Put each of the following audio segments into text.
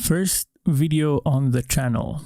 First video on the channel.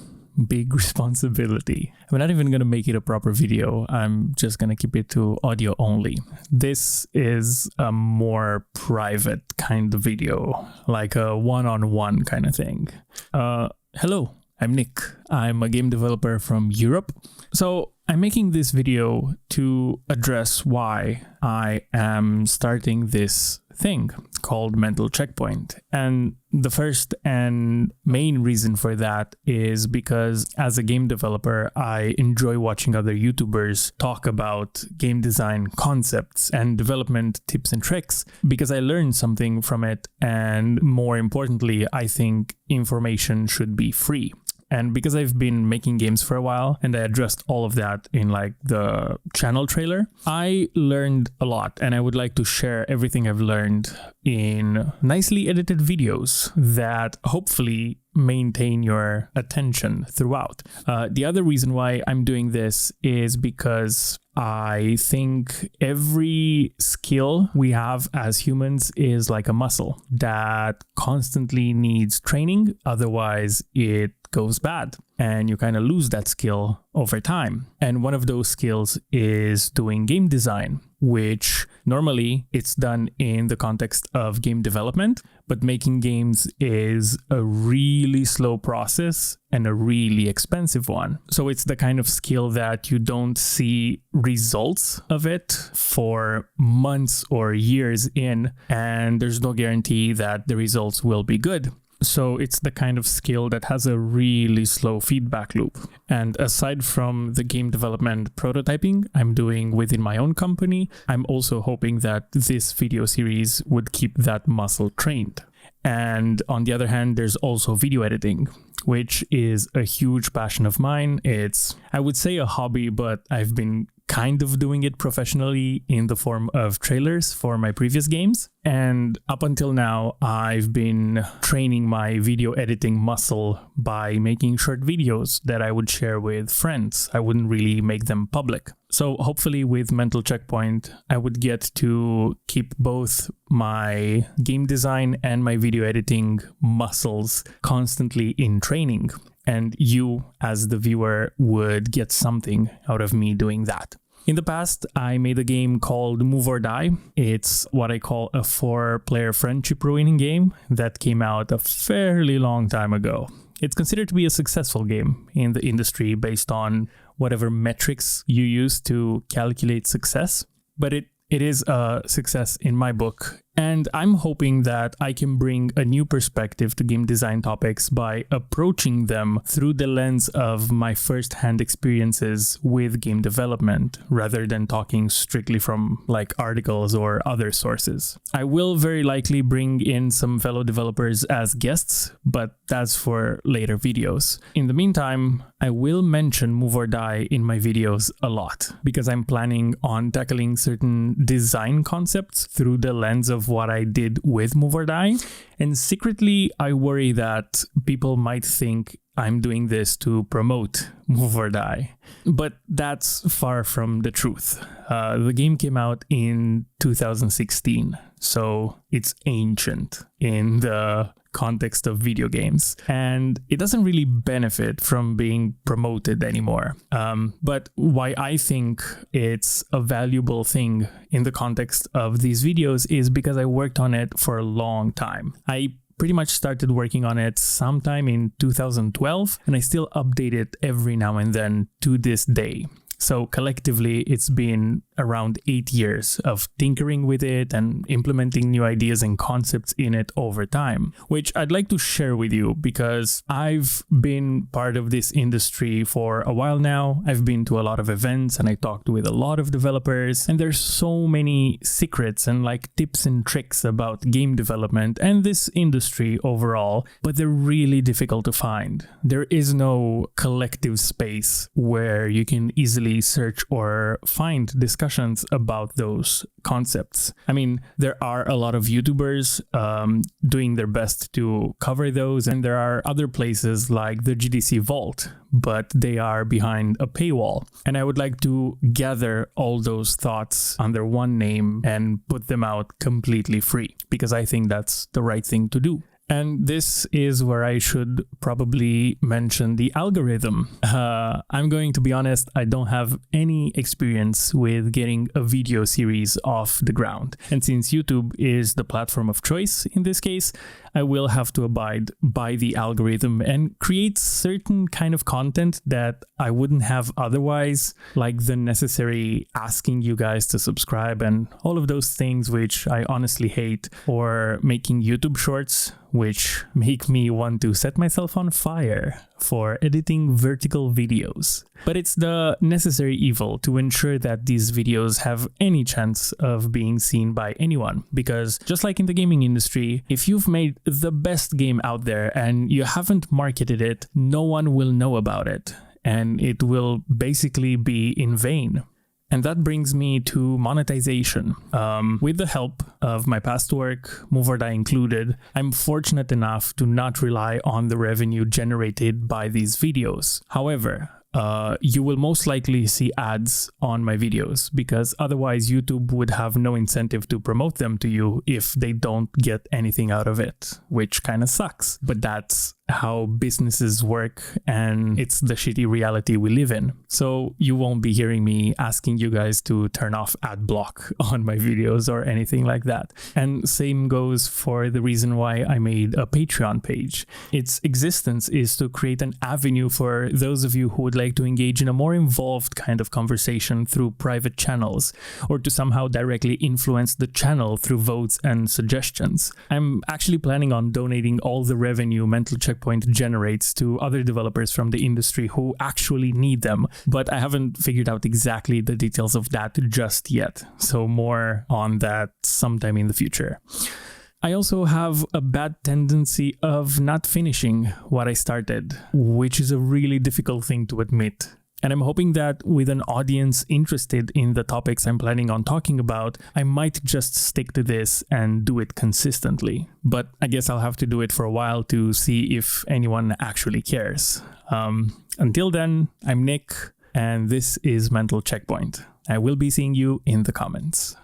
Big responsibility. I'm not even going to make it a proper video. I'm just going to keep it to audio only. This is a more private kind of video, like a one-on-one kind of thing. Hello, I'm Nick. I'm a game developer from Europe. So I'm making this video to address why I am starting this thing called Mental Checkpoint. And the first and main reason for that is because as a game developer, I enjoy watching other YouTubers talk about game design concepts and development tips and tricks because I learn something from it. And more importantly, I think information should be free. And because I've been making games for a while and I addressed all of that in like the channel trailer, I learned a lot and I would like to share everything I've learned in nicely edited videos that hopefully maintain your attention throughout. The other reason why I'm doing this is because I think every skill we have as humans is like a muscle that constantly needs training. Otherwise, it goes bad and you kind of lose that skill over time. And one of those skills is doing game design, which normally it's done in the context of game development, but making games is a really slow process and a really expensive one. So it's the kind of skill that you don't see results of it for months or years in, and there's no guarantee that the results will be good. So it's the kind of skill that has a really slow feedback loop. And aside from the game development prototyping I'm doing within my own company, I'm also hoping that this video series would keep that muscle trained. And on the other hand, there's also video editing, which is a huge passion of mine. It's, I would say, a hobby, but I've been kind of doing it professionally in the form of trailers for my previous games. And up until now, I've been training my video editing muscle by making short videos that I would share with friends. I wouldn't really make them public. So hopefully with Mental Checkpoint, I would get to keep both my game design and my video editing muscles constantly in training. And you, as the viewer, would get something out of me doing that. In the past, I made a game called Move or Die. It's what I call a 4-player friendship ruining game that came out a fairly long time ago. It's considered to be a successful game in the industry based on whatever metrics you use to calculate success, but it is a success in my book. And I'm hoping that I can bring a new perspective to game design topics by approaching them through the lens of my first-hand experiences with game development, rather than talking strictly from like articles or other sources. I will very likely bring in some fellow developers as guests, but that's for later videos. In the meantime, I will mention Move or Die in my videos a lot, because I'm planning on tackling certain design concepts through the lens of what I did with Move or Die. And secretly, I worry that people might think I'm doing this to promote Move or Die. But that's far from the truth. The game came out in 2016, so it's ancient in the context of video games, and it doesn't really benefit from being promoted anymore. But why I think it's a valuable thing in the context of these videos is because I worked on it for a long time. I pretty much started working on it sometime in 2012, and I still update it every now and then to this day. So collectively, it's been around 8 years of tinkering with it and implementing new ideas and concepts in it over time, which I'd like to share with you because I've been part of this industry for a while now. I've been to a lot of events and I talked with a lot of developers, and there's so many secrets and like tips and tricks about game development and this industry overall, but they're really difficult to find. There is no collective space where you can easily search or find discussions about those concepts. I mean, there are a lot of YouTubers doing their best to cover those, and there are other places like the GDC Vault, but they are behind a paywall. And I would like to gather all those thoughts under one name and put them out completely free, because I think that's the right thing to do. And this is where I should probably mention the algorithm. I'm going to be honest, I don't have any experience with getting a video series off the ground. And since YouTube is the platform of choice in this case, I will have to abide by the algorithm and create certain kind of content that I wouldn't have otherwise, like the necessary asking you guys to subscribe and all of those things which I honestly hate, or making YouTube shorts which make me want to set myself on fire for editing vertical videos. But it's the necessary evil to ensure that these videos have any chance of being seen by anyone. Because just like in the gaming industry, if you've made the best game out there and you haven't marketed it, no one will know about it. And it will basically be in vain. And that brings me to monetization. With the help of my past work, Move or Die included, I'm fortunate enough to not rely on the revenue generated by these videos. However, you will most likely see ads on my videos, because otherwise YouTube would have no incentive to promote them to you if they don't get anything out of it, which kind of sucks. But that's how businesses work, and it's the shitty reality we live in. So you won't be hearing me asking you guys to turn off ad block on my videos or anything like that. And same goes for the reason why I made a Patreon page. Its existence is to create an avenue for those of you who would like to engage in a more involved kind of conversation through private channels, or to somehow directly influence the channel through votes and suggestions. I'm actually planning on donating all the revenue Mental Checkpoint generates to other developers from the industry who actually need them, but I haven't figured out exactly the details of that just yet, so more on that sometime in the future. I also have a bad tendency of not finishing what I started, which is a really difficult thing to admit. And I'm hoping that with an audience interested in the topics I'm planning on talking about, I might just stick to this and do it consistently. But I guess I'll have to do it for a while to see if anyone actually cares. Until then, I'm Nick, and this is Mental Checkpoint. I will be seeing you in the comments.